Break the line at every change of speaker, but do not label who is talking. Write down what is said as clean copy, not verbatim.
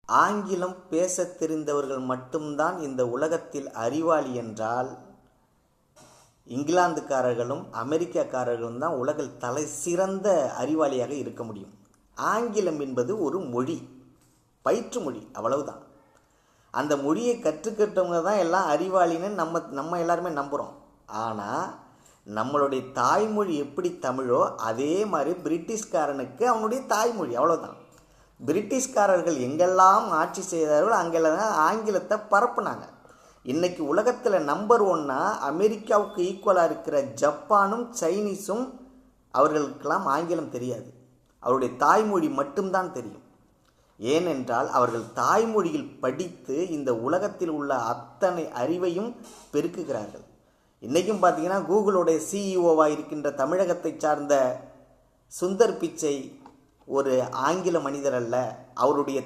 ஆங்கிலம் பேசத் தெரிந்தவர்கள் மட்டும்தான் இந்த உலகத்தில் அறிவாளி என்றால், இங்கிலாந்துக்காரர்களும் அமெரிக்காக்காரர்களும் தான் உலகில் தலை சிறந்த அறிவாளியாக இருக்க முடியும். ஆங்கிலம் என்பது ஒரு மொழி, பயிற்று மொழி, அவ்வளவுதான். அந்த மொழியை கற்றுக்கிட்டவங்க தான் எல்லாம் அறிவாளின்னு நம்ம எல்லாருமே நம்புகிறோம். ஆனால் நம்மளுடைய தாய்மொழி எப்படி தமிழோ அதே மாதிரி பிரிட்டிஷ்காரனுக்கு அவனுடைய தாய்மொழி, அவ்வளோதான். பிரிட்டிஷ்காரர்கள் எங்கெல்லாம் ஆட்சி செய்தார்களோ அங்கெல்லாம் ஆங்கிலத்தை பரப்புனாங்க. இன்றைக்கி உலகத்தில் நம்பர் 1 அமெரிக்காவுக்கு ஈக்குவலாக இருக்கிற ஜப்பானும் சைனீஸும் அவர்களுக்கெல்லாம் ஆங்கிலம் தெரியாது. அவருடைய தாய்மொழி மட்டும்தான் தெரியும். ஏனென்றால் அவர்கள் தாய்மொழியில் படித்து இந்த உலகத்தில் உள்ள அத்தனை அறிவையும் பெருக்குகிறார்கள். இன்றைக்கும் பார்த்தீங்கன்னா கூகுளுடைய சிஇஓவாக இருக்கின்ற தமிழகத்தை சார்ந்த சுந்தர் பிச்சை ஒரு ஆங்கில மனிதர் அல்ல. அவருடைய